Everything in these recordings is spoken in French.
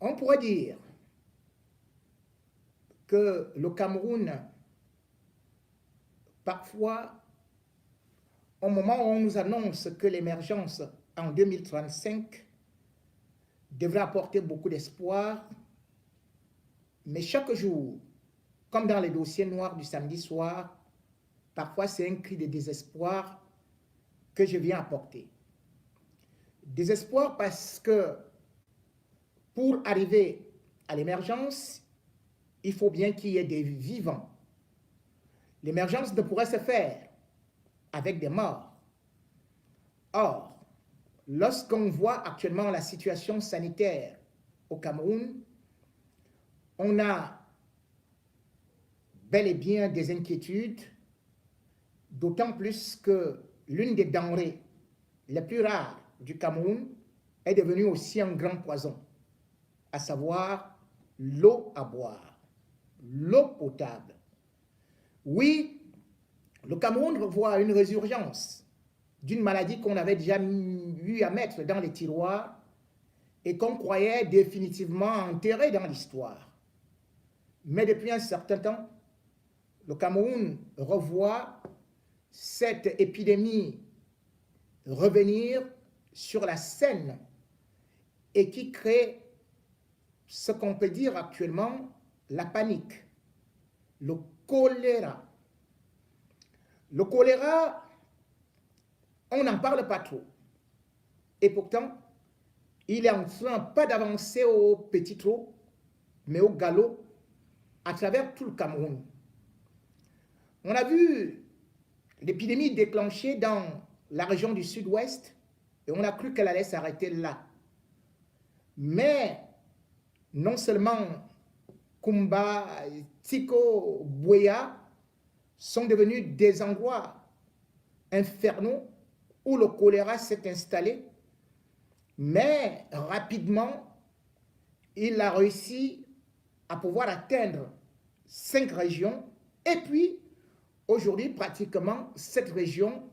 On pourrait dire que le Cameroun, parfois, au moment où on nous annonce que l'émergence en 2035 devrait apporter beaucoup d'espoir, mais chaque jour, comme dans les dossiers noirs du samedi soir, parfois c'est un cri de désespoir que je viens apporter. Désespoir parce que pour arriver à l'émergence, il faut bien qu'il y ait des vivants. L'émergence ne pourrait se faire avec des morts. Or, lorsqu'on voit actuellement la situation sanitaire au Cameroun, on a bel et bien des inquiétudes, d'autant plus que l'une des denrées les plus rares du Cameroun est devenue aussi un grand poison, à savoir l'eau à boire, l'eau potable. Oui, le Cameroun revoit une résurgence d'une maladie qu'on avait déjà eu à mettre dans les tiroirs et qu'on croyait définitivement enterrée dans l'histoire. Mais depuis un certain temps, le Cameroun revoit cette épidémie revenir sur la scène et qui crée ce qu'on peut dire actuellement la panique, le choléra. Le choléra, on n'en parle pas trop. Et pourtant, il est en train pas d'avancer au petit trot, mais au galop, à travers tout le Cameroun. On a vu l'épidémie déclenchée dans la région du sud-ouest et on a cru qu'elle allait s'arrêter là. Mais non seulement Kumba, Tiko, Bouéa sont devenus des endroits infernaux où le choléra s'est installé, mais rapidement, il a réussi à pouvoir atteindre 5 régions et puis aujourd'hui pratiquement 7 régions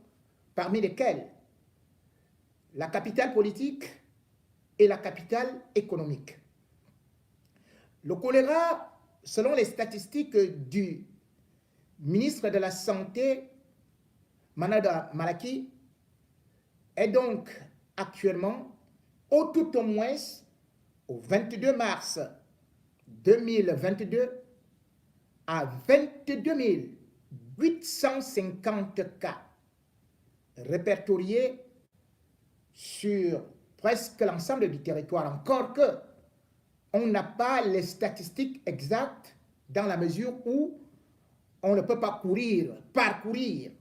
parmi lesquelles la capitale politique et la capitale économique. Le choléra, selon les statistiques du ministre de la Santé, Manada Malaki, est donc actuellement, au tout au moins, au 22 mars 2022, à 22 850 cas répertoriés sur presque l'ensemble du territoire, encore que on n'a pas les statistiques exactes dans la mesure où on ne peut pas parcourir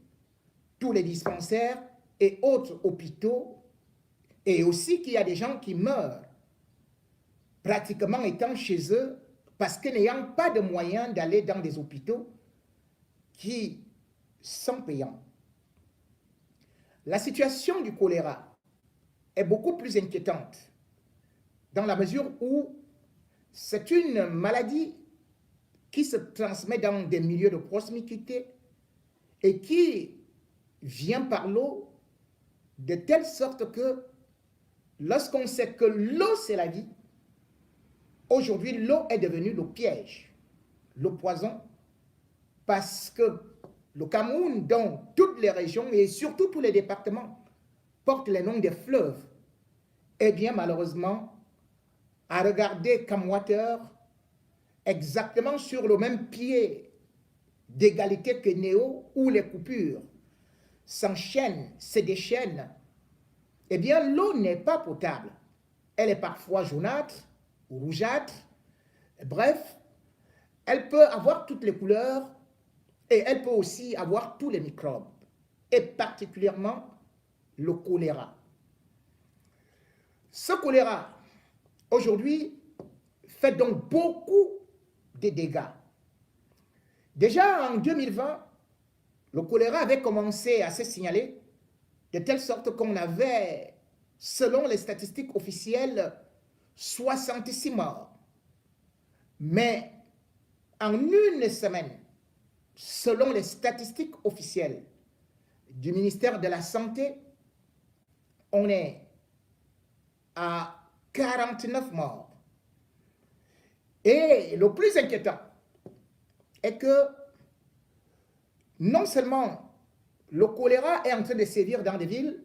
tous les dispensaires et autres hôpitaux, et aussi qu'il y a des gens qui meurent pratiquement étant chez eux parce que n'ayant pas de moyens d'aller dans des hôpitaux qui sont payants. La situation du choléra est beaucoup plus inquiétante dans la mesure où c'est une maladie qui se transmet dans des milieux de proximité et qui vient par l'eau de telle sorte que lorsqu'on sait que l'eau c'est la vie, aujourd'hui l'eau est devenue le piège, le poison, parce que le Cameroun, dans toutes les régions et surtout tous les départements, porte les noms des fleuves, eh bien malheureusement, à regarder Camwater exactement sur le même pied d'égalité que Néo, où les coupures s'enchaînent, se déchaînent, eh bien l'eau n'est pas potable. Elle est parfois jaunâtre ou rougeâtre, bref, elle peut avoir toutes les couleurs et elle peut aussi avoir tous les microbes, et particulièrement le choléra. Ce choléra, aujourd'hui, fait donc beaucoup de dégâts. Déjà en 2020, le choléra avait commencé à se signaler de telle sorte qu'on avait, selon les statistiques officielles, 66 morts. Mais en une semaine, selon les statistiques officielles du ministère de la Santé, on est à 49 morts. Et le plus inquiétant est que non seulement le choléra est en train de sévir dans des villes,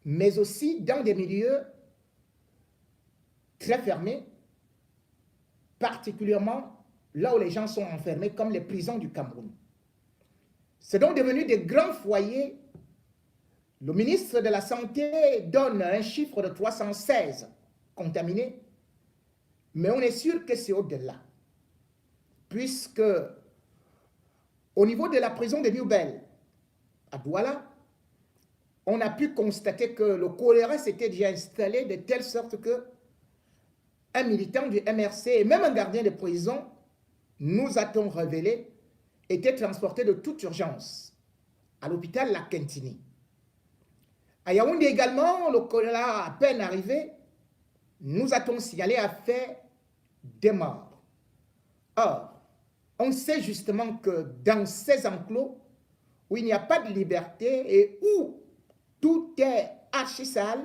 mais aussi dans des milieux très fermés, particulièrement là où les gens sont enfermés, comme les prisons du Cameroun. C'est donc devenu des grands foyers. Le ministre de la Santé donne un chiffre de 316 contaminés, mais on est sûr que c'est au-delà, puisque au niveau de la prison de New-Bel, à Douala, on a pu constater que le choléra s'était déjà installé de telle sorte que un militant du MRC et même un gardien de prison, nous a-t-on révélé, était transporté de toute urgence à l'hôpital La Quintini. À Yaoundé également, le choléra à peine arrivé, nous a-t-on signalé a fait des morts. Or, on sait justement que dans ces enclos, où il n'y a pas de liberté et où tout est archi sale,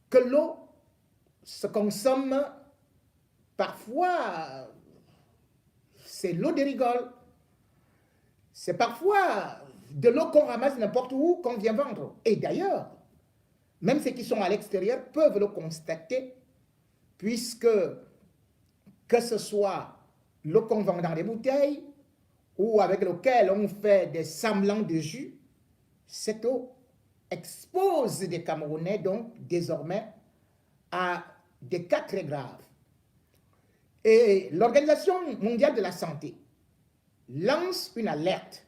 que l'eau se consomme parfois, c'est l'eau de rigole. C'est parfois de l'eau qu'on ramasse n'importe où, qu'on vient vendre. Et d'ailleurs, même ceux qui sont à l'extérieur peuvent le constater, puisque que ce soit l'eau qu'on vend dans des bouteilles ou avec lequel on fait des semblants de jus, cette eau expose des Camerounais donc désormais à des cas très graves. Et l'Organisation mondiale de la santé lance une alerte.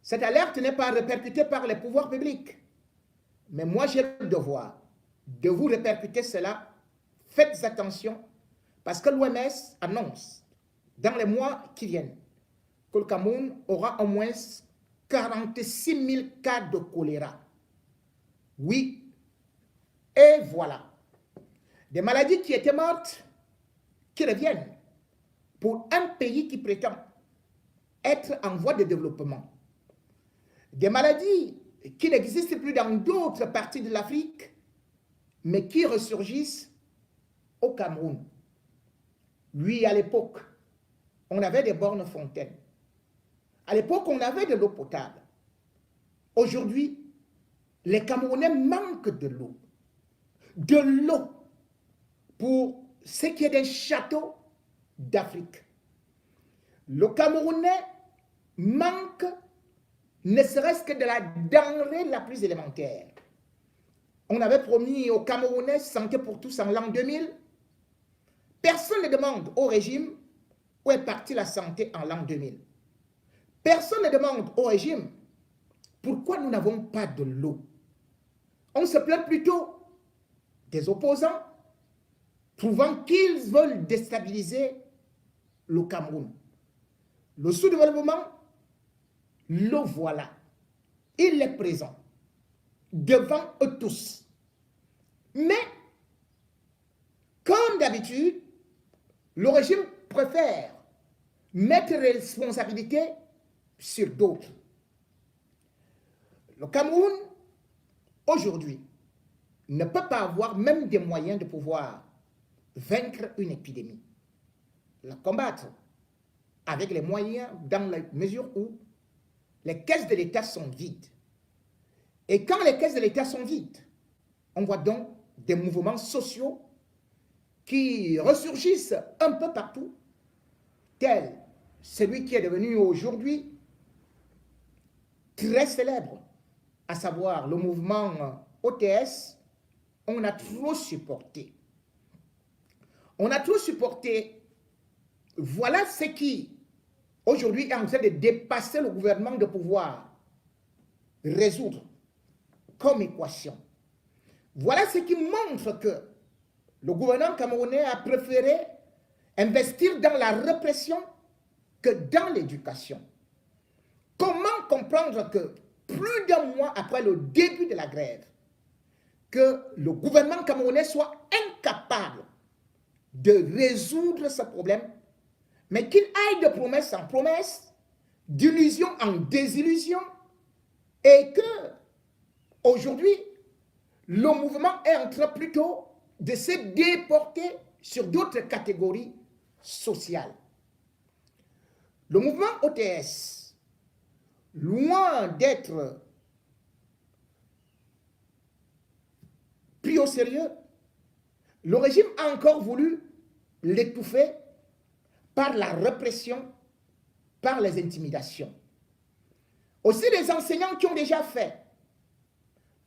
Cette alerte n'est pas répercutée par les pouvoirs publics. Mais moi, j'ai le devoir de vous répercuter cela. Faites attention, parce que l'OMS annonce dans les mois qui viennent que le Cameroun aura au moins 46 000 cas de choléra. Oui, et voilà. Des maladies qui étaient mortes, qui reviennent pour un pays qui prétend être en voie de développement. Des maladies qui n'existent plus dans d'autres parties de l'Afrique, mais qui ressurgissent au Cameroun. Lui, à l'époque, on avait des bornes fontaines. À l'époque, on avait de l'eau potable. Aujourd'hui, les Camerounais manquent de l'eau. De l'eau pour ce qui est des châteaux d'Afrique. Le Camerounais manque ne serait-ce que de la denrée la plus élémentaire. On avait promis aux Camerounais santé pour tous en l'an 2000. Personne ne demande au régime où est partie la santé en l'an 2000. Personne ne demande au régime pourquoi nous n'avons pas de l'eau. On se plaint plutôt des opposants, trouvant qu'ils veulent déstabiliser le Cameroun. Le sous-développement, l'eau voilà. Il est présent devant eux tous. Mais, comme d'habitude, le régime préfère mettre les responsabilités sur d'autres. Le Cameroun, aujourd'hui, ne peut pas avoir même des moyens de pouvoir vaincre une épidémie, la combattre avec les moyens dans la mesure où les caisses de l'État sont vides. Et quand les caisses de l'État sont vides, on voit donc des mouvements sociaux qui ressurgissent un peu partout, tel celui qui est devenu aujourd'hui très célèbre, à savoir le mouvement OTS. On a trop supporté. On a trop supporté. Voilà ce qui, aujourd'hui, est en train de dépasser le gouvernement de pouvoir résoudre comme équation. Voilà ce qui montre que le gouvernement camerounais a préféré investir dans la répression que dans l'éducation. Comment comprendre que plus d'un mois après le début de la grève, que le gouvernement camerounais soit incapable de résoudre ce problème, mais qu'il aille de promesse en promesse, d'illusion en désillusion, et que aujourd'hui, le mouvement est en train plutôt de se déporter sur d'autres catégories social. Le mouvement OTS, loin d'être pris au sérieux, le régime a encore voulu l'étouffer par la répression, par les intimidations. Aussi les enseignants qui ont déjà fait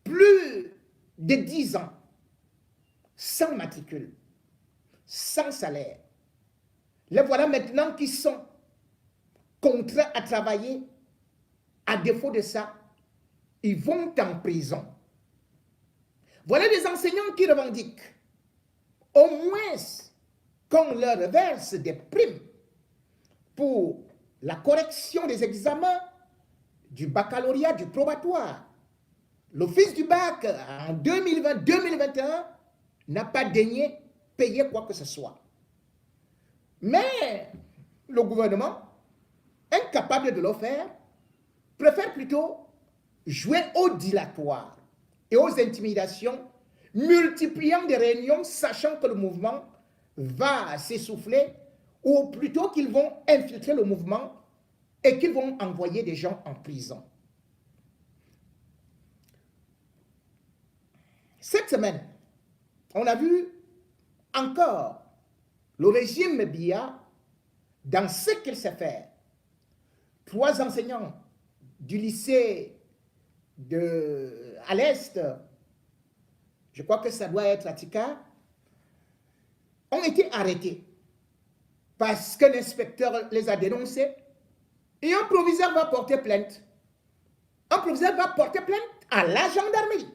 plus de 10 ans sans matricule, sans salaire. Les voilà maintenant qui sont contraints à travailler. À défaut de ça, ils vont en prison. Voilà des enseignants qui revendiquent au moins qu'on leur verse des primes pour la correction des examens du baccalauréat, du probatoire. L'office du bac en 2020-2021 n'a pas daigné payer quoi que ce soit. Mais le gouvernement, incapable de le faire, préfère plutôt jouer au dilatoire et aux intimidations, multipliant des réunions, sachant que le mouvement va s'essouffler, ou plutôt qu'ils vont infiltrer le mouvement et qu'ils vont envoyer des gens en prison. Cette semaine, on a vu encore le régime Biya dans ce qu'il sait faire. 3 enseignants du lycée à l'Est, je crois que ça doit être à Tika, ont été arrêtés parce qu'un inspecteur les a dénoncés et un proviseur va porter plainte. Un proviseur va porter plainte à la gendarmerie.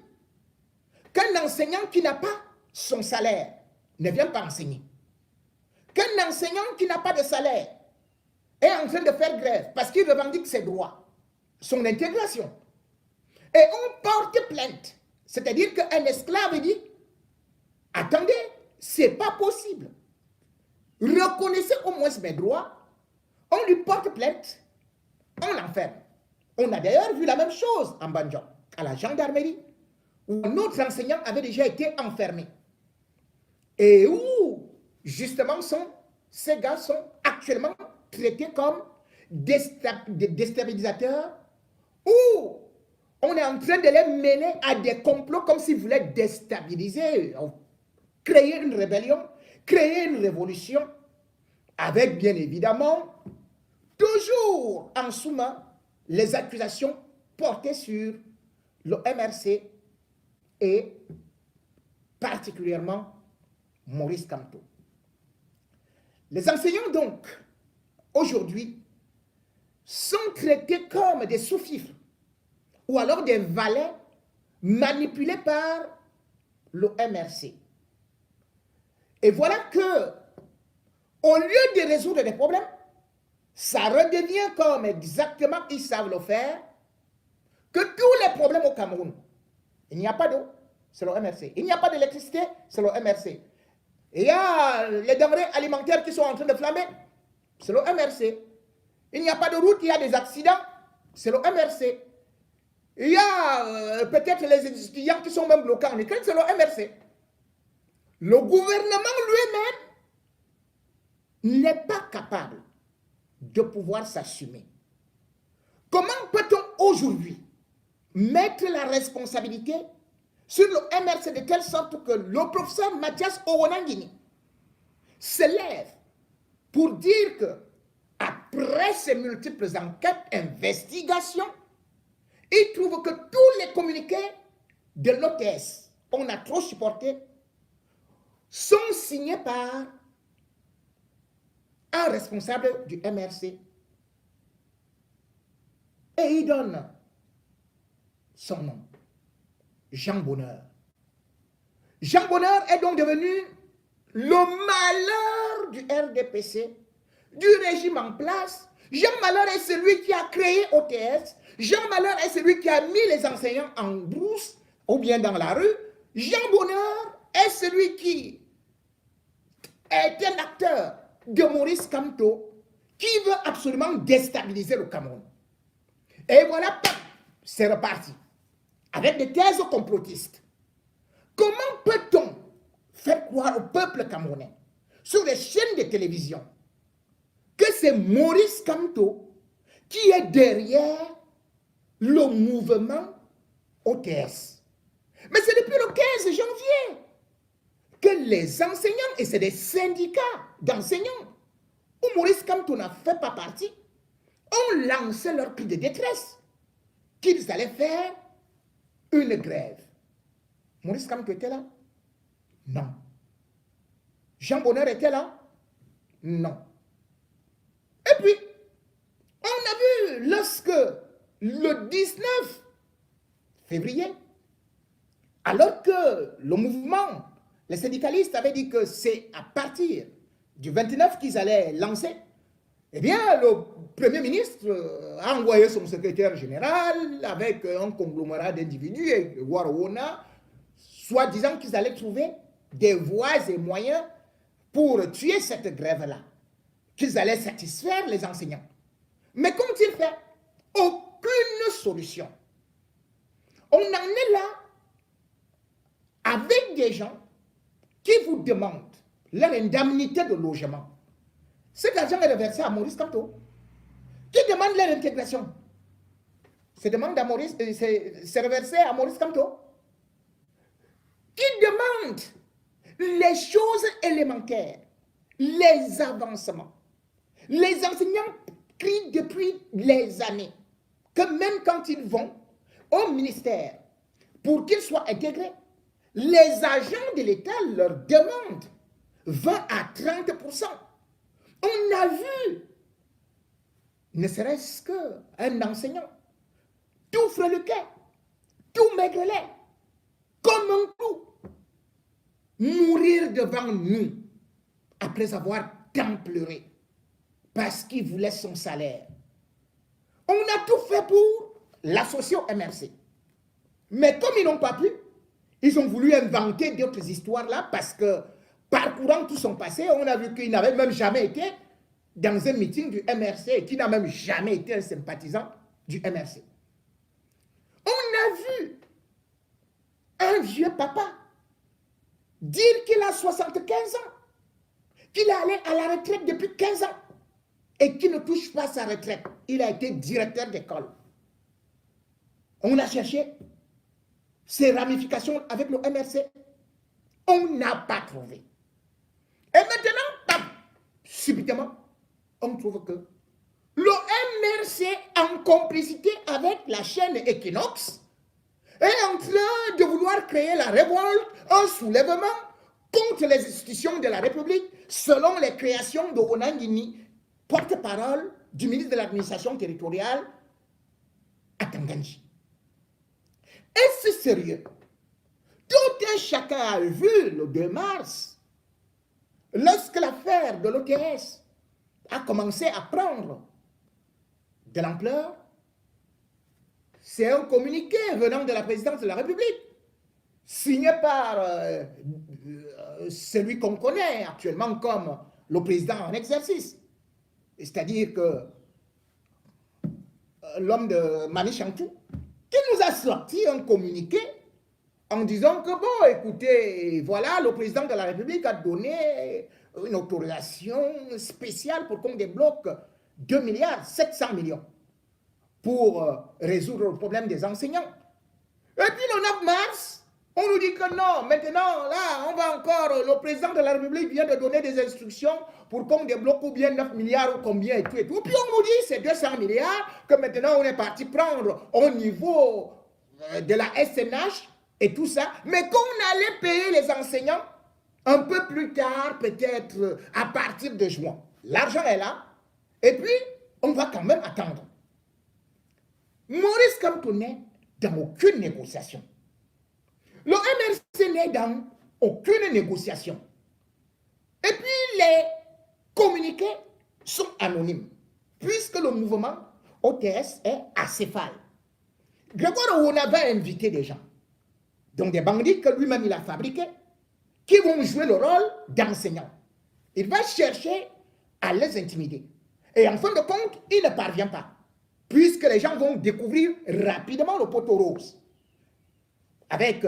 Qu'un enseignant qui n'a pas son salaire ne vient pas enseigner. Qu'un enseignant qui n'a pas de salaire est en train de faire grève parce qu'il revendique ses droits, son intégration. Et on porte plainte. C'est-à-dire qu'un esclave dit, attendez, c'est pas possible. Reconnaissez au moins mes droits. On lui porte plainte, on l'enferme. On a d'ailleurs vu la même chose en Banjok, à la gendarmerie, où un autre enseignant avait déjà été enfermé. Et où, justement, ces gars sont actuellement traités comme déstabilisateurs, où on est en train de les mêler à des complots comme s'ils voulaient déstabiliser, créer une rébellion, créer une révolution, avec bien évidemment, toujours en sous-main, les accusations portées sur le MRC et particulièrement Maurice Kamto. Les enseignants donc, aujourd'hui, sont traités comme des sous-fifres ou alors des valets manipulés par le MRC. Et voilà que, au lieu de résoudre des problèmes, ça redevient comme exactement ils savent le faire, que tous les problèmes au Cameroun, il n'y a pas d'eau, c'est le MRC. Il n'y a pas d'électricité, c'est le MRC. Il y a les denrées alimentaires qui sont en train de flamber, c'est le MRC. Il n'y a pas de route, il y a des accidents, c'est le MRC. Il y a peut-être les étudiants qui sont même bloqués en Ukraine, c'est le MRC. Le gouvernement lui-même n'est pas capable de pouvoir s'assumer. Comment peut-on aujourd'hui mettre la responsabilité sur le MRC de telle sorte que le professeur Mathias Owonangini se lève pour dire que, après ces multiples enquêtes, investigations, il trouve que tous les communiqués de l'OTS, on a trop supporté, sont signés par un responsable du MRC. Et il donne son nom, Jean Bonheur. Jean Bonheur est donc devenu le malheur du RDPC, du régime en place. Jean Malheur est celui qui a créé OTS. Jean Malheur est celui qui a mis les enseignants en brousse ou bien dans la rue. Jean Bonheur est celui qui est un acteur de Maurice Kamto qui veut absolument déstabiliser le Cameroun. Et voilà, c'est reparti. Avec des thèses complotistes. Comment peut-on faire croire au peuple camerounais sur les chaînes de télévision que c'est Maurice Kamto qui est derrière le mouvement OTS. Mais c'est depuis le 15 janvier que les enseignants, et c'est des syndicats d'enseignants, où Maurice Kamto n'a fait pas partie, ont lancé leur cri de détresse qu'ils allaient faire une grève. Maurice Kamto était là? Non. Jean Bonheur était là? Non. Et puis, on a vu lorsque le 19 février, alors que le mouvement, les syndicalistes avaient dit que c'est à partir du 29 qu'ils allaient lancer, eh bien, le Premier ministre a envoyé son secrétaire général avec un conglomérat d'individus et Warona, soi-disant qu'ils allaient trouver des voies et moyens pour tuer cette grève-là, qu'ils allaient satisfaire les enseignants. Mais qu'ont-ils fait? Aucune solution. On en est là avec des gens qui vous demandent leur indemnité de logement. Cet argent est reversé à Maurice Kamto. Qui demande leur intégration? C'est reversé à Maurice Kamto. Qui demande les choses élémentaires, les avancements. Les enseignants crient depuis les années que même quand ils vont au ministère pour qu'ils soient intégrés, les agents de l'État leur demandent 20 à 30%. On a vu, ne serait-ce qu'un enseignant, tout freluquet, tout maigrelet, comme un clou, mourir devant nous après avoir tant pleuré parce qu'il voulait son salaire. On a tout fait pour l'associer au MRC. Mais comme ils n'ont pas pu, ils ont voulu inventer d'autres histoires là parce que, parcourant tout son passé, on a vu qu'il n'avait même jamais été dans un meeting du MRC et qu'il n'a même jamais été un sympathisant du MRC. On a vu un vieux papa dire qu'il a 75 ans, qu'il est allé à la retraite depuis 15 ans et qu'il ne touche pas sa retraite. Il a été directeur d'école. On a cherché ses ramifications avec le MRC. On n'a pas trouvé. Et maintenant, subitement, on trouve que le MRC, en complicité avec la chaîne Equinox, est en train de vouloir créer la révolte, un soulèvement contre les institutions de la République, selon les créations de Onangini, porte-parole du ministre de l'administration territoriale à Tanganji. Est-ce sérieux? Tout un chacun a vu le 2 mars, lorsque l'affaire de l'OTS a commencé à prendre de l'ampleur, c'est un communiqué venant de la présidence de la République, signé par celui qu'on connaît actuellement comme le président en exercice. C'est-à-dire que l'homme de Mani Chantou, qui nous a sorti un communiqué en disant que, bon, écoutez, voilà, le président de la République a donné une autorisation spéciale pour qu'on débloque 2 milliards 700 millions pour résoudre le problème des enseignants. Et puis le 9 mars, on nous dit que non, maintenant, là, on va encore, le président de la République vient de donner des instructions pour qu'on débloque ou bien 9 milliards ou combien et tout et tout. Puis on nous dit c'est 200 milliards que maintenant on est parti prendre au niveau de la SNH et tout ça, mais qu'on allait payer les enseignants un peu plus tard, peut-être à partir de juin. L'argent est là, et puis on va quand même attendre. Maurice Kamto n'est dans aucune négociation. Le MRC n'est dans aucune négociation. Et puis les communiqués sont anonymes, puisque le mouvement OTS est acéphale. Grégoire Ouona va inviter des gens, donc des bandits que lui-même il a fabriqués, qui vont jouer le rôle d'enseignants. Il va chercher à les intimider. Et en fin de compte, il ne parvient pas, puisque les gens vont découvrir rapidement le poteau rose. Avec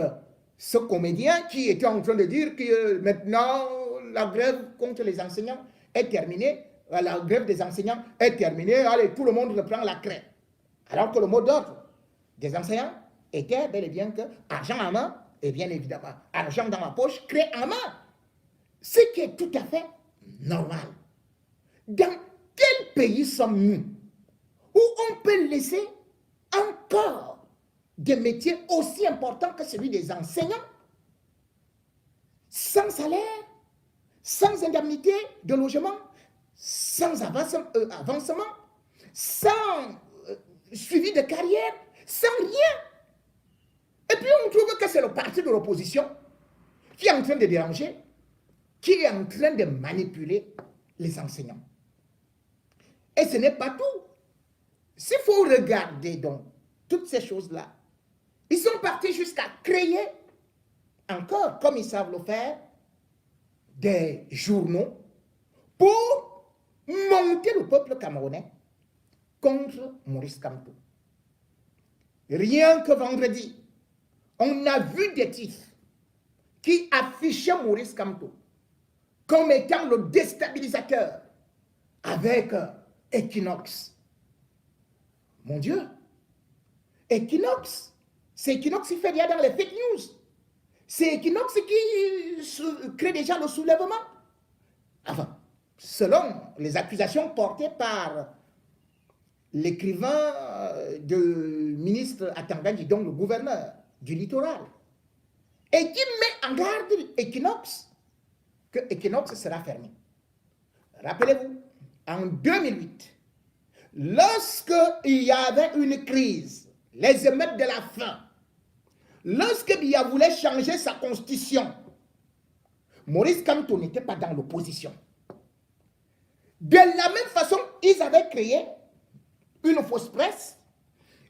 ce comédien qui était en train de dire que maintenant, la grève contre les enseignants est terminée, la grève des enseignants est terminée, allez, tout le monde reprend la craie. Alors que le mot d'ordre des enseignants était bel et bien que argent en main, et bien évidemment, argent dans la poche, craie en main. Ce qui est tout à fait normal. Dans quel pays sommes-nous où on peut laisser encore des métiers aussi importants que celui des enseignants sans salaire, sans indemnité de logement, sans avancement, sans suivi de carrière, sans rien. Et puis on trouve que c'est le parti de l'opposition qui est en train de déranger, qui est en train de manipuler les enseignants. Et ce n'est pas tout. S'il faut regarder donc toutes ces choses-là, ils sont partis jusqu'à créer encore, comme ils savent le faire, des journaux pour monter le peuple camerounais contre Maurice Kamto. Rien que vendredi, on a vu des titres qui affichaient Maurice Kamto comme étant le déstabilisateur avec Equinox. Mon Dieu, Equinox, c'est Equinox qui fait déjà dans les fake news. C'est Equinox qui crée déjà le soulèvement. Enfin, selon les accusations portées par l'écrivain du ministre Atangandji, donc le gouverneur du littoral, et qui met en garde Equinox que Equinox sera fermé. Rappelez-vous, en 2008, lorsqu'il y avait une crise, les émeutes de la faim, lorsque Biya voulait changer sa constitution, Maurice Kamto n'était pas dans l'opposition. De la même façon, ils avaient créé une fausse presse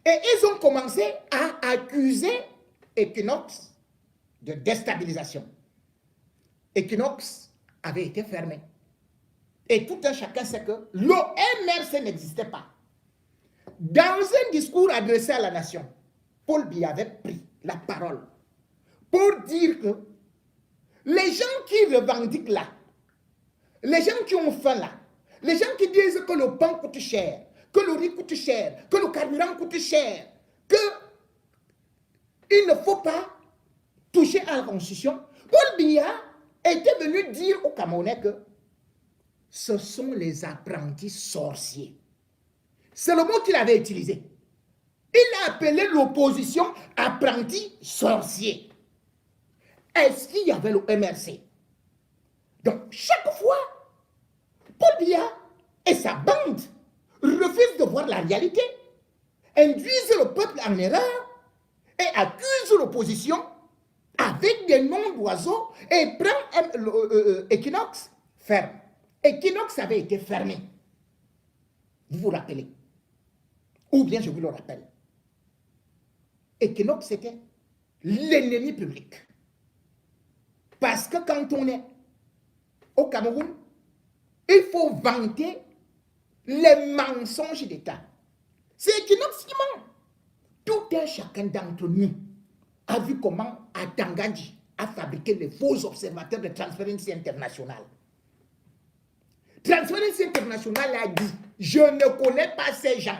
et ils ont commencé à accuser Equinox de déstabilisation. Equinox avait été fermé. Et tout un chacun sait que l'OMRC n'existait pas. Dans un discours adressé à la nation, Paul Biya avait pris la parole pour dire que les gens qui revendiquent là, les gens qui ont faim là, les gens qui disent que le pain coûte cher, que le riz coûte cher, que le carburant coûte cher, qu'il ne faut pas toucher à la Constitution, Paul Biya était venu dire aux Camerounais que ce sont les apprentis sorciers. C'est le mot qu'il avait utilisé. Il a appelé l'opposition apprenti sorcier. Est-ce qu'il y avait le MRC? Donc, chaque fois, Paul Biya et sa bande refusent de voir la réalité, induisent le peuple en erreur et accusent l'opposition avec des noms d'oiseaux et prend Equinox ferme. Equinox avait été fermé. Vous vous rappelez? Ou bien je vous le rappelle. Equinox était l'ennemi public. Parce que quand on est au Cameroun, il faut vanter les mensonges d'État. C'est Equinox qui ment. Tout un chacun d'entre nous a vu comment Atangandji a fabriqué les faux observateurs de Transparency International. Transparency International a dit, je ne connais pas ces gens.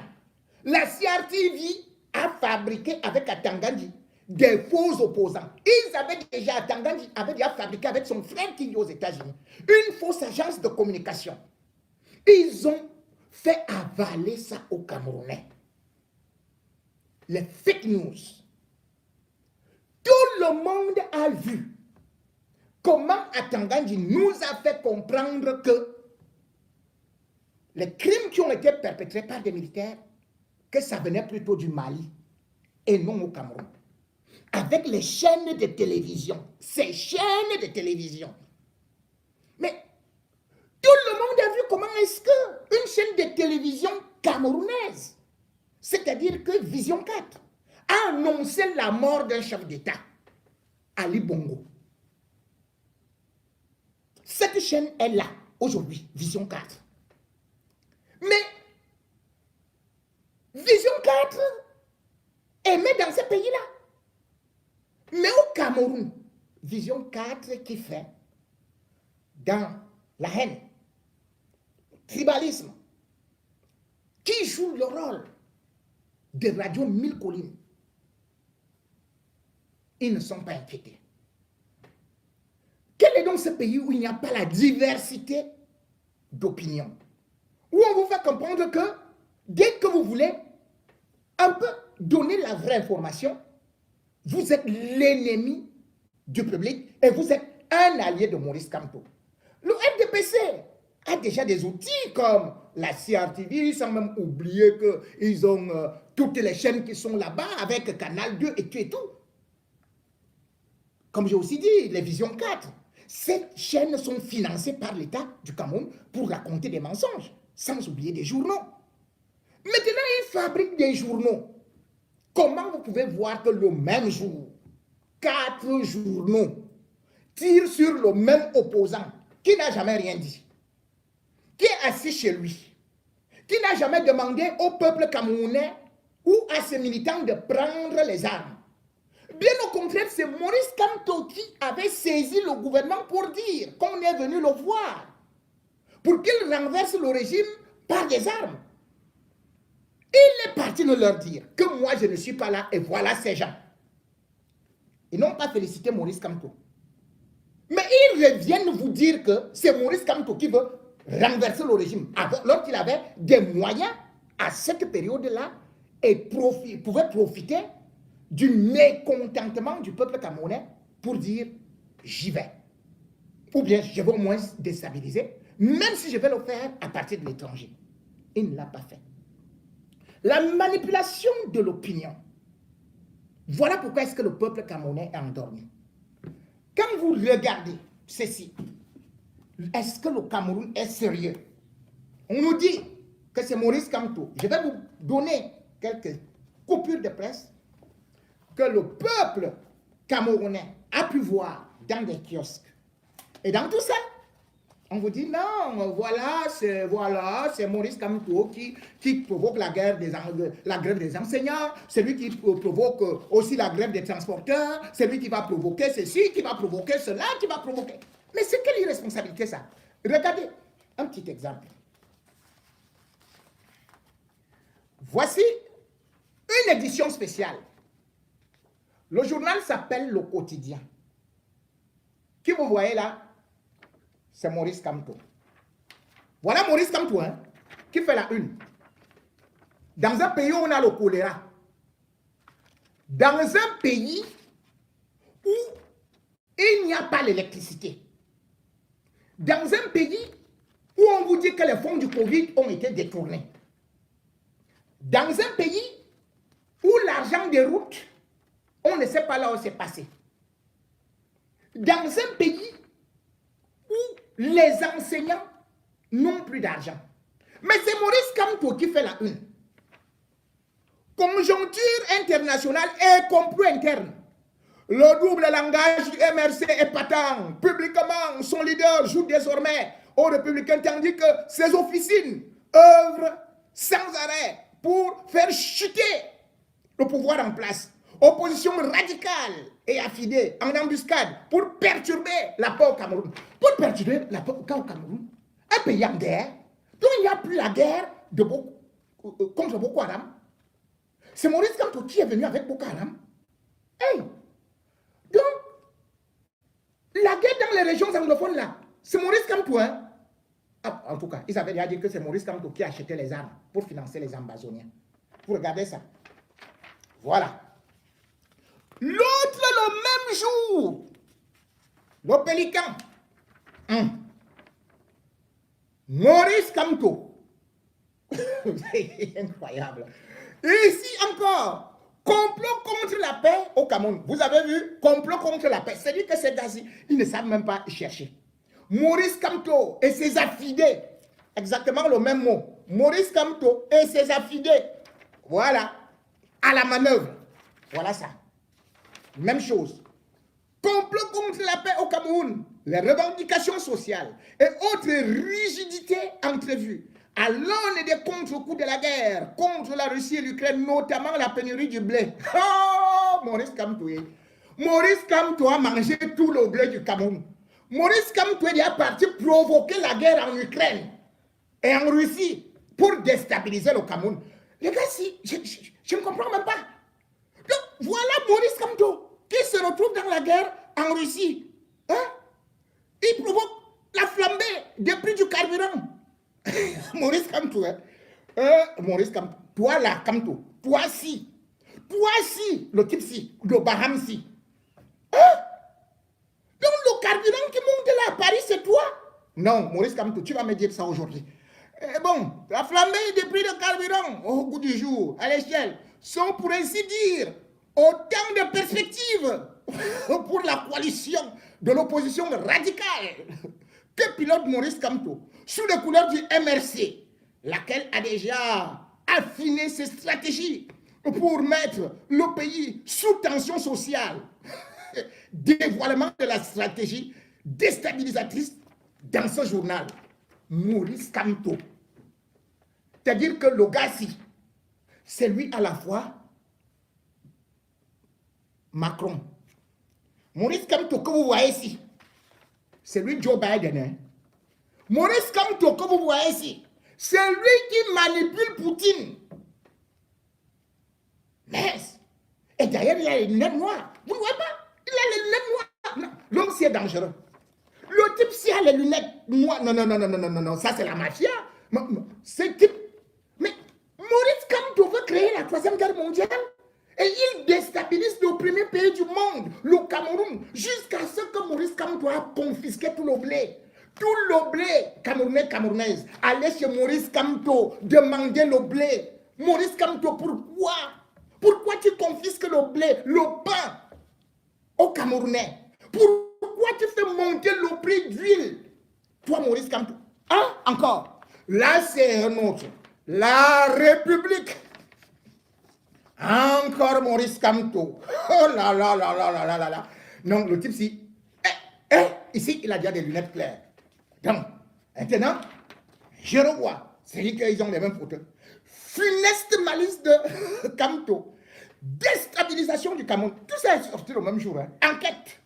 La CRTV a fabriqué avec Atangandji des faux opposants. Ils avaient déjà, Atangandji avait déjà fabriqué avec son frère qui vit aux États-Unis une fausse agence de communication. Ils ont fait avaler ça aux Camerounais. Les fake news. Tout le monde a vu comment Atangandji nous a fait comprendre que les crimes qui ont été perpétrés par des militaires, que ça venait plutôt du Mali et non au Cameroun. Avec les chaînes de télévision, ces chaînes de télévision. Mais tout le monde a vu comment est-ce qu'une chaîne de télévision camerounaise, c'est-à-dire que Vision 4, a annoncé la mort d'un chef d'État, Ali Bongo. Cette chaîne est là, aujourd'hui, Vision 4. Mais Vision 4 émet dans ce pays-là. Mais au Cameroun, Vision 4 qui fait dans la haine, tribalisme, qui jouent le rôle de Radio Mille Collines. Ils ne sont pas inquiétés. Quel est donc ce pays où il n'y a pas la diversité d'opinions? Où on vous fait comprendre que dès que vous voulez un peu donner la vraie information, vous êtes l'ennemi du public et vous êtes un allié de Maurice Kamto. Le RDPC a déjà des outils comme la CRTV, sans même oublier qu'ils ont toutes les chaînes qui sont là-bas avec Canal 2 et tout. Comme j'ai aussi dit, les Visions 4. Ces chaînes sont financées par l'État du Cameroun pour raconter des mensonges, sans oublier des journaux. Maintenant, ils fabriquent des journaux. Comment vous pouvez voir que le même jour, 4 journaux tirent sur le même opposant qui n'a jamais rien dit, qui est assis chez lui, qui n'a jamais demandé au peuple camerounais ou à ses militants de prendre les armes? Bien au contraire, c'est Maurice Kamto qui avait saisi le gouvernement pour dire qu'on est venu le voir, pour qu'il renverse le régime par des armes. Il est parti de leur dire que moi je ne suis pas là et voilà ces gens. Ils n'ont pas félicité Maurice Kamto. Mais ils reviennent vous dire que c'est Maurice Kamto qui veut renverser le régime, alors qu'il avait des moyens à cette période-là et pouvait profiter du mécontentement du peuple camerounais pour dire j'y vais. Ou bien je vais au moins déstabiliser, même si je vais le faire à partir de l'étranger. Il ne l'a pas fait. La manipulation de l'opinion. Voilà pourquoi est-ce que le peuple camerounais est endormi. Quand vous regardez ceci, est-ce que le Cameroun est sérieux? On nous dit que c'est Maurice Kamto. Je vais vous donner quelques coupures de presse que le peuple camerounais a pu voir dans des kiosques. Et dans tout ça, on vous dit non, voilà, c'est Maurice Kamto qui provoque la grève des enseignants, c'est lui qui provoque aussi la grève des transporteurs, c'est lui qui va provoquer ceci, qui va provoquer cela, qui va provoquer. Mais c'est quelle irresponsabilité ça? Regardez un petit exemple. Voici une édition spéciale. Le journal s'appelle Le Quotidien. Qui vous voyez là? C'est Maurice Kamto. Voilà Maurice Kamto, hein, qui fait la une. Dans un pays où on a le choléra. Dans un pays où il n'y a pas l'électricité. Dans un pays où on vous dit que les fonds du Covid ont été détournés. Dans un pays où l'argent des routes, on ne sait pas là où c'est passé. Dans un pays où les enseignants n'ont plus d'argent. Mais c'est Maurice Kamto qui fait la une. Conjoncture internationale et complot interne. Le double langage du MRC est patent. Publiquement, son leader joue désormais aux Républicains tandis que ses officines œuvrent sans arrêt pour faire chuter le pouvoir en place. Opposition radicale et affidée en embuscade pour perturber la paix au Cameroun. Pour perturber la paix au Cameroun, un pays en guerre, dont il n'y a plus la guerre contre Boko Haram. C'est Maurice Kamto qui est venu avec Boko Haram. Hey! Donc, la guerre dans les régions anglophones là, c'est Maurice Kamto, hein? Ah, en tout cas, ils avaient déjà dit que c'est Maurice Kamto qui achetait les armes pour financer les ambazoniens. Vous regardez ça. Voilà. L'autre, le même jour, le Pélican. Maurice Kamto. C'est incroyable. Et ici encore, complot contre la paix au Cameroun. Vous avez vu? Complot contre la paix. C'est-à-dire que ces gars-ci, ils ne savent même pas chercher. Maurice Kamto et ses affidés. Exactement le même mot. Maurice Kamto et ses affidés. Voilà. À la manœuvre. Voilà ça. Même chose. Complot contre la paix au Cameroun. Les revendications sociales et autres rigidités entrevues à l'aune des contre-coups de la guerre contre la Russie et l'Ukraine, notamment la pénurie du blé. Oh, Maurice Kamto. Maurice Kamto a mangé tout le blé du Cameroun. Maurice Kamto est déjà parti provoquer la guerre en Ukraine et en Russie pour déstabiliser le Cameroun. Les gars, si, je ne comprends même pas. Donc, voilà Maurice Kamto qui se retrouve dans la guerre en Russie. Hein? Il provoque la flambée des prix du carburant. Maurice Kamto, hein? Maurice Kamto, toi là, Kamto, toi si, le type si, le Baham si. Hein? Donc le carburant qui monte là à Paris, c'est toi? Non, Maurice Kamto, tu vas me dire ça aujourd'hui. Bon, la flambée des prix de carburant au bout du jour, à l'échelle, sont pour ainsi dire autant de perspectives pour la coalition de l'opposition radicale que pilote Maurice Kamto sous les couleurs du MRC, laquelle a déjà affiné ses stratégies pour mettre le pays sous tension sociale. Dévoilement de la stratégie déstabilisatrice dans ce journal. Maurice Kamto. C'est-à-dire que le gars, c'est lui à la fois Macron. Maurice Kamto que vous voyez ici, c'est lui Joe Biden. Hein? Maurice Kamto que vous voyez ici, c'est lui qui manipule Poutine. Mais, et d'ailleurs, il a les lunettes noires. Vous ne voyez pas? Il a les lunettes noires. L'homme, c'est dangereux. Le type, s'il a les lunettes noires, non, ça c'est la mafia. C'est type. Mais Maurice Kamto veut créer la troisième guerre mondiale et il déstabilise le premier pays du monde, le Cameroun, jusqu'à ce que Maurice Kamto a confisqué tout le blé. Tout le blé camerounais, camerounaise, allait chez Maurice Kamto demander le blé. Maurice Kamto, pourquoi? Pourquoi tu confisques le blé, le pain aux Camerounais? Pourquoi tu fais monter le prix d'huile? Toi, Maurice Kamto. Hein? Encore. Là, c'est un autre. La République. Encore Maurice Kamto. Oh là là là là là là là. Non, le type, si. Ici, il a déjà des lunettes claires. Donc, maintenant, je revois. C'est dit qu'ils ont les mêmes photos. Funeste malice de Kamto. Déstabilisation du Cameroun. Tout ça est sorti le même jour. Hein. Enquête.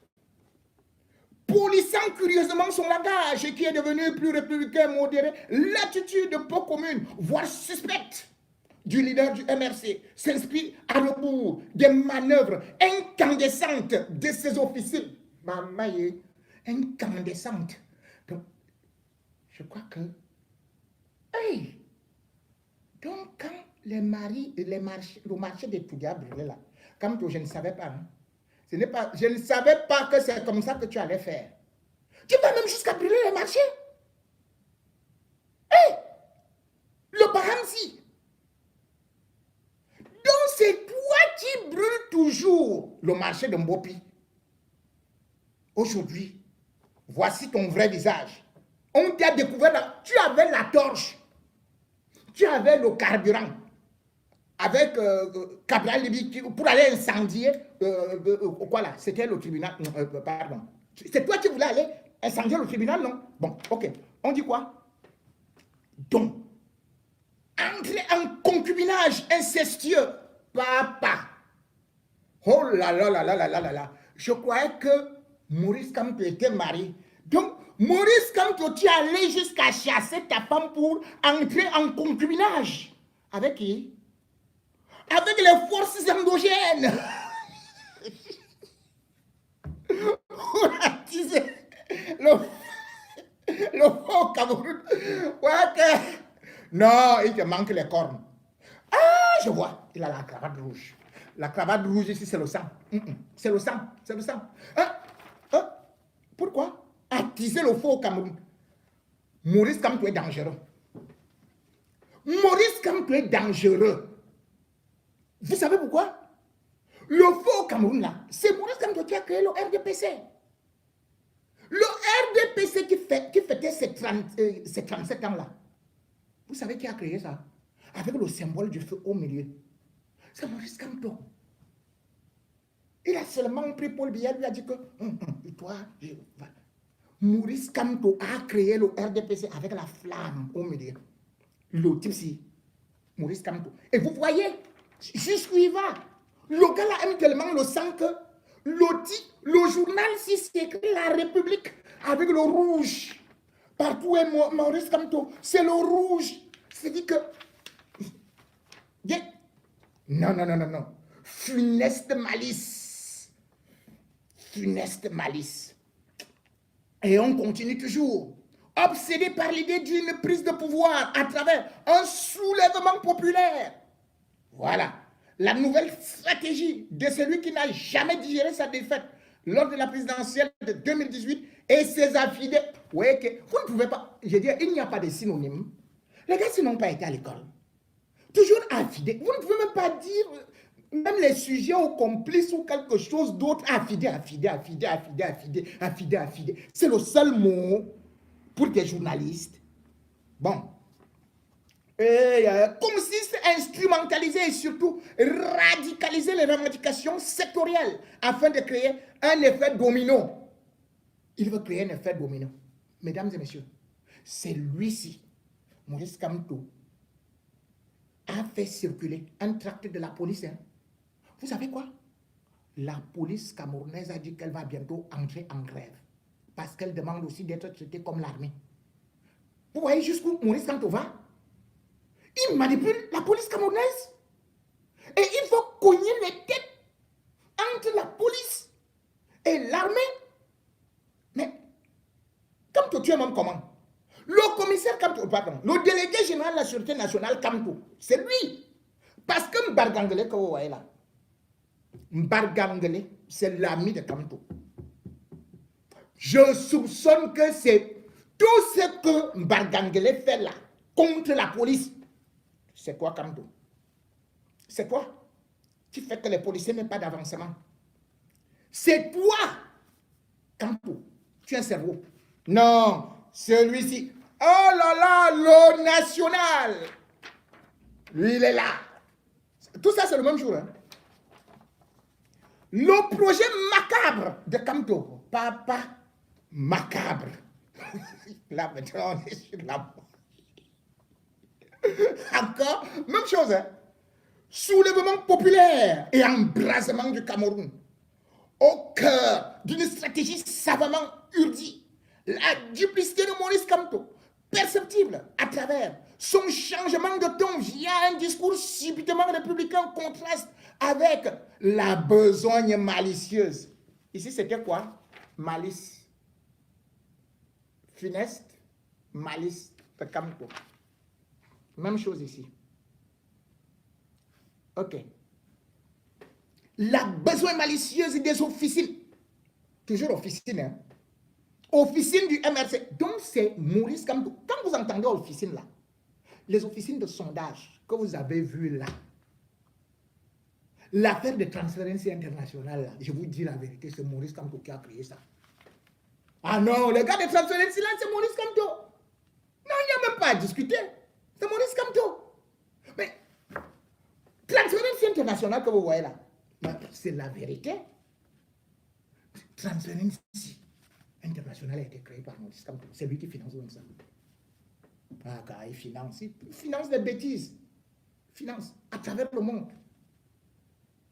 Polissant curieusement son langage qui est devenu plus républicain, modéré, l'attitude peu commune, voire suspecte du leader du MRC s'inscrit à rebours des manœuvres incandescentes de ses officiers. Maman, incandescente. Donc, je crois que... Hey! Donc, quand le marché des Touga brûlait là, comme je ne savais pas, hein, je ne savais pas que c'est comme ça que tu allais faire. Tu vas même jusqu'à brûler les marchés. Hey! Le Bahamsi. Donc c'est toi qui brûles toujours le marché de Mbopi. Aujourd'hui, voici ton vrai visage. On t'a découvert là. Tu avais la torche. Tu avais le carburant. Avec Cabral Libi pour aller incendier quoi là? C'était le tribunal. Pardon. C'est toi qui voulais aller incendier le tribunal, non? Bon, ok. On dit quoi? Donc, entrer en concubinage incestueux. Papa. Oh là là là là là là là là. Je croyais que Maurice Kamto était marié. Donc, Maurice Kamto, tu es allé jusqu'à chasser ta femme pour entrer en concubinage. Avec qui? Avec les forces endogènes. On a disé le faux Cameroun. Ouais, non, il te manque les cornes. Ah, je vois, il a la cravate rouge. La cravate rouge ici, c'est le sang. C'est le sang, c'est le sang. Pourquoi attiser le faux Cameroun? Maurice Kamto est dangereux. Maurice Kamto est dangereux. Vous savez pourquoi? Le faux Cameroun là, c'est Maurice Kamto qui a créé le RDPC. Le RDPC qui fêtait ses 37 ans là. Vous savez qui a créé ça? Avec le symbole du feu au milieu. C'est Maurice Kamto. Il a seulement pris Paul Biya, lui a dit que toi, Maurice Kamto a créé le RDPC avec la flamme au milieu. Le type si, Maurice Kamto. Et vous voyez, jusqu'où il va. Le gars là aime tellement le sang que le journal, si c'est écrit La République, avec le rouge. Partout est Maurice Kamto, c'est le rouge. C'est-à-dire que... Non, non, non, non, non. Funeste malice. Funeste malice. Et on continue toujours. Obsédé par l'idée d'une prise de pouvoir à travers un soulèvement populaire. Voilà. La nouvelle stratégie de celui qui n'a jamais digéré sa défaite lors de la présidentielle de 2018 et ses affidés. Vous voyez que vous ne pouvez pas, je veux dire, il n'y a pas de synonyme. Les gars, s'ils n'ont pas été à l'école, toujours affidés. Vous ne pouvez même pas dire, même les sujets ou complices ou quelque chose d'autre, affidé. C'est le seul mot pour des journalistes. Bon. Consiste à instrumentaliser et surtout radicaliser les revendications sectorielles afin de créer un effet domino. Il veut créer un effet domino. Mesdames et messieurs, c'est lui-ci, Maurice Kamto, a fait circuler un tract de la police. Hein. Vous savez quoi? La police camerounaise a dit qu'elle va bientôt entrer en grève parce qu'elle demande aussi d'être traitée comme l'armée. Vous voyez jusqu'où Maurice Kamto va? Il manipule la police camerounaise. Et il faut cogner les têtes entre la police et l'armée. Mais, Kamto, tu es même comment? Le commissaire Kamto, pardon, le délégué général de la Sûreté nationale Kamto, c'est lui. Parce que Mbargangele, que vous voyez là, Mbargangele, c'est l'ami de Kamto. Je soupçonne que c'est tout ce que Mbargangele fait là, contre la police. C'est quoi, Kamto? C'est quoi qui fait que les policiers n'ont pas d'avancement? C'est toi, Kamto. Tu as un cerveau. Non, celui-ci. Oh là là, le national. Lui, il est là. Tout ça, c'est le même jour. Hein? Le projet macabre de Kamto. Papa macabre. Là, maintenant, on est sur la... Encore, même chose. Hein? Soulèvement populaire et embrasement du Cameroun. Au cœur d'une stratégie savamment urdie. La duplicité de Maurice Kamto, perceptible à travers son changement de ton via un discours subitement républicain contraste avec la besogne malicieuse. Ici, c'était quoi? Malice. Funeste, malice de Kamto. Même chose ici. Ok. La besoin malicieuse des officines. Toujours officine, hein. Officine du MRC. Donc, c'est Maurice Kamto. Quand vous entendez officine là, les officines de sondage que vous avez vues là, l'affaire de Transparency International là, je vous dis la vérité, c'est Maurice Kamto qui a créé ça. Ah non, les gars de Transparency là, c'est Maurice Kamto. Non, il n'y a même pas à discuter. C'est Maurice Kamto. Mais Transparency International que vous voyez là, c'est la vérité. Transparency International a été créé par Maurice Kamto. C'est lui qui finance comme ça. Ah, car il finance des bêtises. Finance à travers le monde.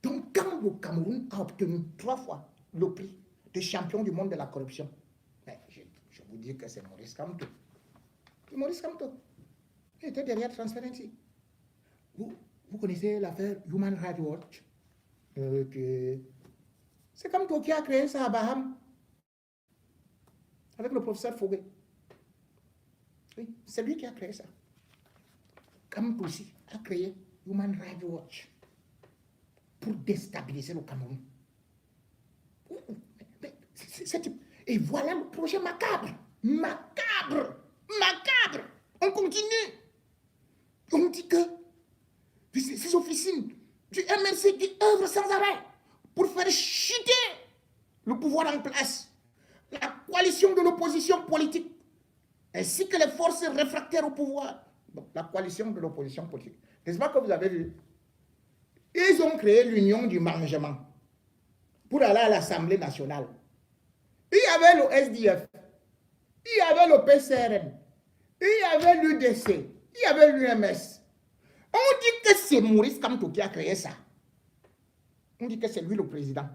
Donc, quand le Cameroun a obtenu 3 fois le prix de champion du monde de la corruption, ben, je vous dis que c'est Maurice Kamto. C'est Maurice Kamto. Il était derrière Transparency. Vous connaissez l'affaire Human Rights Watch? C'est Kamto qui a créé ça à Baham, avec le professeur Foguet. Oui, c'est lui qui a créé ça. Kamto aussi a créé Human Rights Watch pour déstabiliser le Cameroun. Et voilà le projet macabre. Macabre. Macabre. On continue. On dit que ces officines du MRC qui œuvrent sans arrêt pour faire chuter le pouvoir en place. La coalition de l'opposition politique ainsi que les forces réfractaires au pouvoir. Donc, la coalition de l'opposition politique. N'est-ce pas que vous avez vu? Ils ont créé l'union du mangement pour aller à l'Assemblée nationale. Il y avait le SDF, il y avait le PCRN, il y avait l'UDC, il y avait l'UMS. On dit que c'est Maurice Kamto qui a créé ça. On dit que c'est lui le président.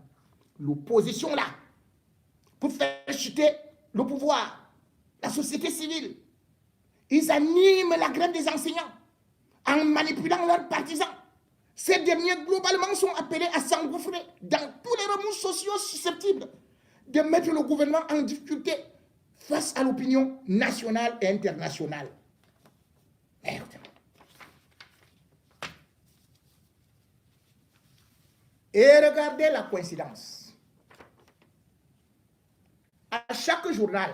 L'opposition là, pour faire chuter le pouvoir, la société civile. Ils animent la grève des enseignants en manipulant leurs partisans. Ces derniers, globalement, sont appelés à s'engouffrer dans tous les remous sociaux susceptibles de mettre le gouvernement en difficulté face à l'opinion nationale et internationale. Merde. Et regardez la coïncidence. À chaque journal,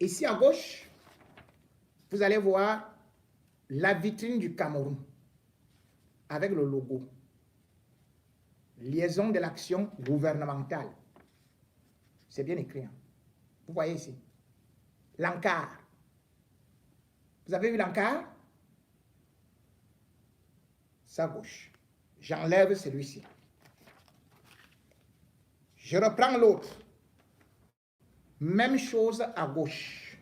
ici à gauche, vous allez voir la vitrine du Cameroun avec le logo. Liaison de l'action gouvernementale. C'est bien écrit. Hein? Vous voyez ici. L'encart. Vous avez vu l'encart? Ça gauche. J'enlève celui-ci. Je reprends l'autre. Même chose à gauche.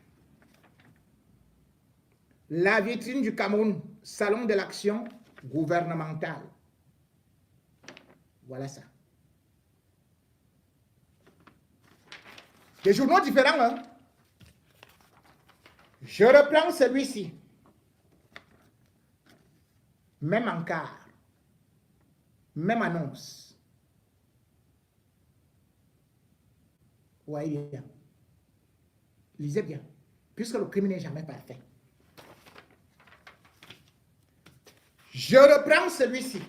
La vitrine du Cameroun, salon de l'action gouvernementale. Voilà ça. Des journaux différents, hein? Je reprends celui-ci. Même encart. Même annonce. Vous voyez bien. Lisez bien. Puisque le crime n'est jamais parfait. Je reprends celui-ci.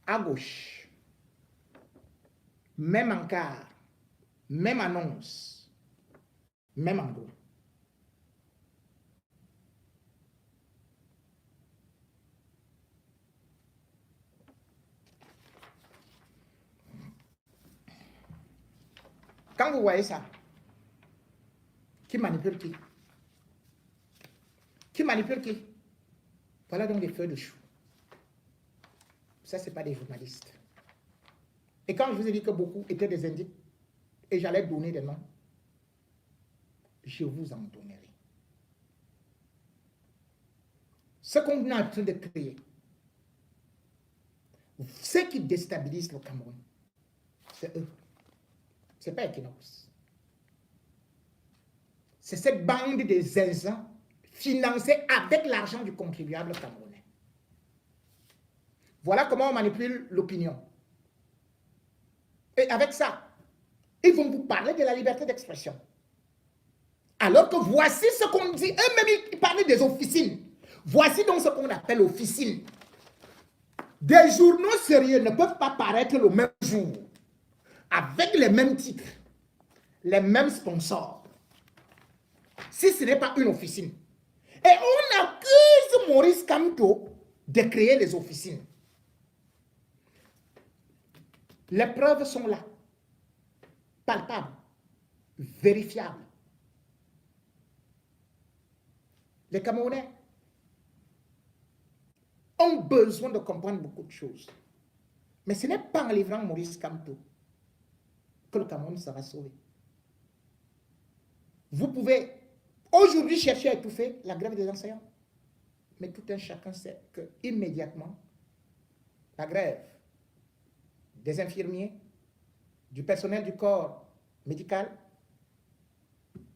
À gauche. Même encart. Même annonce. Même endroit. Quand vous voyez ça, qui manipule qui? Qui manipule qui? Voilà donc des feuilles de chou. Ça, ce n'est pas des journalistes. Et quand je vous ai dit que beaucoup étaient des indices et j'allais donner des noms, je vous en donnerai. Ce qu'on est en train de créer, ce qui déstabilise le Cameroun, c'est eux. Ce n'est pas Equinox. C'est cette bande de zinzins financée avec l'argent du contribuable camerounais. Voilà comment on manipule l'opinion. Et avec ça, ils vont vous parler de la liberté d'expression. Alors que voici ce qu'on dit, eux-mêmes ils parlaient des officines. Voici donc ce qu'on appelle officines. Des journaux sérieux ne peuvent pas paraître le même jour, avec les mêmes titres, les mêmes sponsors, si ce n'est pas une officine. Et on accuse Maurice Kamto de créer les officines. Les preuves sont là, palpables, vérifiables. Les Camerounais ont besoin de comprendre beaucoup de choses. Mais ce n'est pas en livrant Maurice Kamto que le Cameroun sera sauvé. Vous pouvez aujourd'hui chercher à étouffer la grève des enseignants. Mais tout un chacun sait que immédiatement, la grève des infirmiers, du personnel du corps médical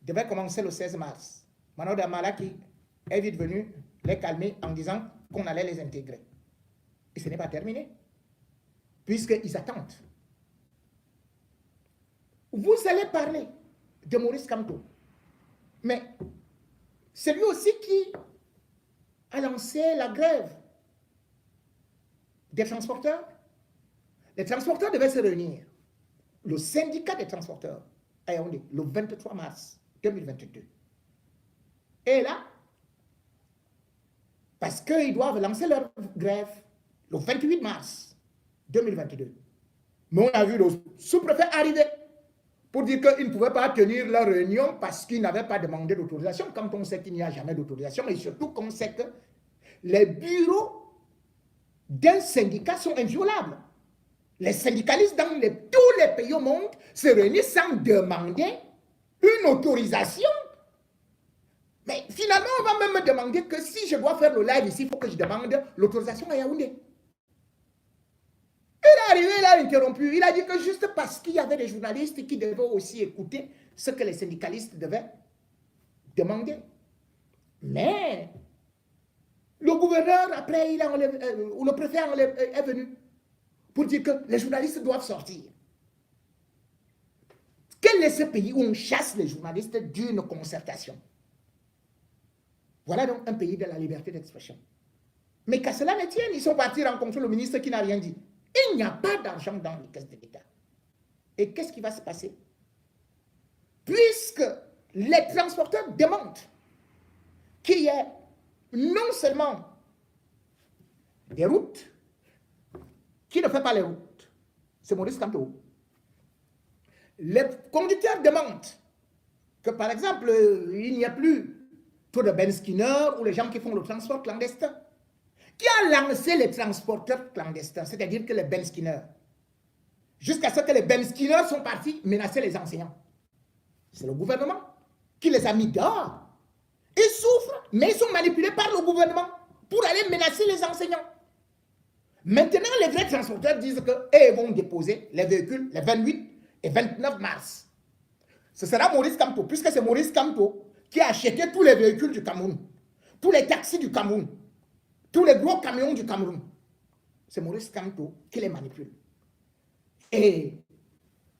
devait commencer le 16 mars. Manoda Malaki est vite venu les calmer en disant qu'on allait les intégrer. Et ce n'est pas terminé, puisqu'ils attendent. Vous allez parler de Maurice Kamto, mais c'est lui aussi qui a lancé la grève des transporteurs. Les transporteurs devaient se réunir. Le syndicat des transporteurs à Yaoundé, le 23 mars 2022. Et là, parce qu'ils doivent lancer leur grève le 28 mars 2022. Mais on a vu le sous-préfet arriver pour dire qu'ils ne pouvaient pas tenir leur réunion parce qu'ils n'avaient pas demandé d'autorisation, quand on sait qu'il n'y a jamais d'autorisation, et surtout qu'on sait que les bureaux d'un syndicat sont inviolables. Les syndicalistes dans tous les pays au monde se réunissent sans demander une autorisation. Mais finalement, on va même me demander que si je dois faire le live ici, il faut que je demande l'autorisation à Yaoundé. est arrivé, il a interrompu. Il a dit que juste parce qu'il y avait des journalistes qui devaient aussi écouter ce que les syndicalistes devaient demander. Mais le gouverneur, après, ou le préfet est venu pour dire que les journalistes doivent sortir. Quel est ce pays où on chasse les journalistes d'une concertation? Voilà donc un pays de la liberté d'expression. Mais qu'à cela ne tienne, ils sont partis rencontrer le ministre qui n'a rien dit. Il n'y a pas d'argent dans les caisses de l'État. Et qu'est-ce qui va se passer? Puisque les transporteurs demandent qu'il y ait non seulement des routes, qui ne fait pas les routes, c'est Maurice Kamto. Les conducteurs demandent que, par exemple, il n'y a plus trop de Ben Skinner ou les gens qui font le transport clandestin. Qui a lancé les transporteurs clandestins, c'est-à-dire que les Ben Skinner, jusqu'à ce que les Ben Skinner sont partis menacer les enseignants? C'est le gouvernement qui les a mis dehors. Ils souffrent, mais ils sont manipulés par le gouvernement pour aller menacer les enseignants. Maintenant, les vrais transporteurs disent qu'ils vont déposer les véhicules les 28 et 29 mars. Ce sera Maurice Kamto, puisque c'est Maurice Kamto qui a acheté tous les véhicules du Cameroun, tous les taxis du Cameroun, tous les gros camions du Cameroun. C'est Maurice Kamto qui les manipule. Et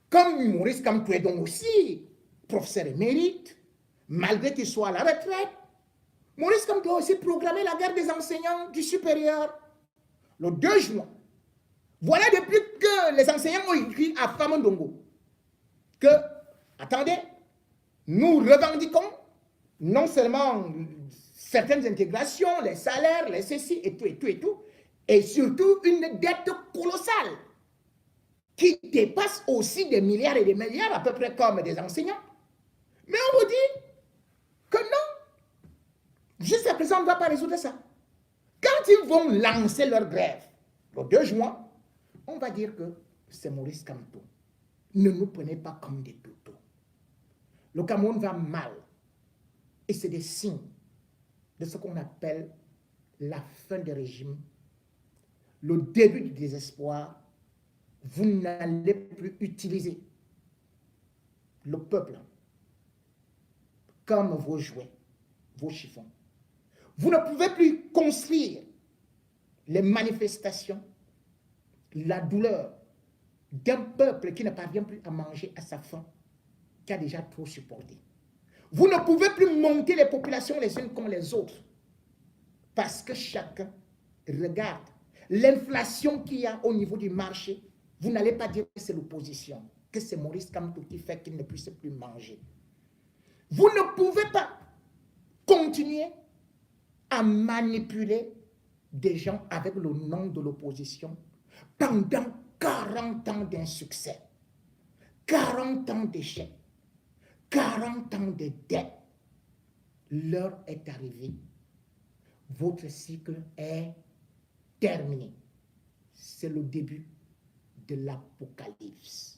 comme Maurice Kamto est donc aussi professeur émérite, malgré qu'il soit à la retraite, Maurice Kamto a aussi programmé la guerre des enseignants du supérieur le 2 juin. Voilà depuis que les enseignants ont écrit à Famondongo que, attendez, nous revendiquons non seulement certaines intégrations, les salaires, les ceci et tout, et surtout une dette colossale qui dépasse aussi des milliards et des milliards, à peu près comme des enseignants. Mais on vous dit que non, jusqu'à présent, on ne va pas résoudre ça. Quand ils vont lancer leur grève, le 2 juin, on va dire que c'est Maurice Kamto. Ne nous prenez pas comme des toutous. Le Cameroun va mal. Et c'est des signes de ce qu'on appelle la fin du régime, le début du désespoir. Vous n'allez plus utiliser le peuple comme vos jouets, vos chiffons. Vous ne pouvez plus construire les manifestations, la douleur d'un peuple qui ne parvient plus à manger à sa faim, qui a déjà trop supporté. Vous ne pouvez plus monter les populations les unes comme les autres, parce que chacun regarde l'inflation qu'il y a au niveau du marché. Vous n'allez pas dire que c'est l'opposition, que c'est Maurice Kamto qui fait qu'il ne puisse plus manger. Vous ne pouvez pas continuer à manipuler des gens avec le nom de l'opposition pendant 40 ans d'insuccès, 40 ans d'échecs, 40 ans de dettes. L'heure est arrivée. Votre cycle est terminé. C'est le début de l'apocalypse.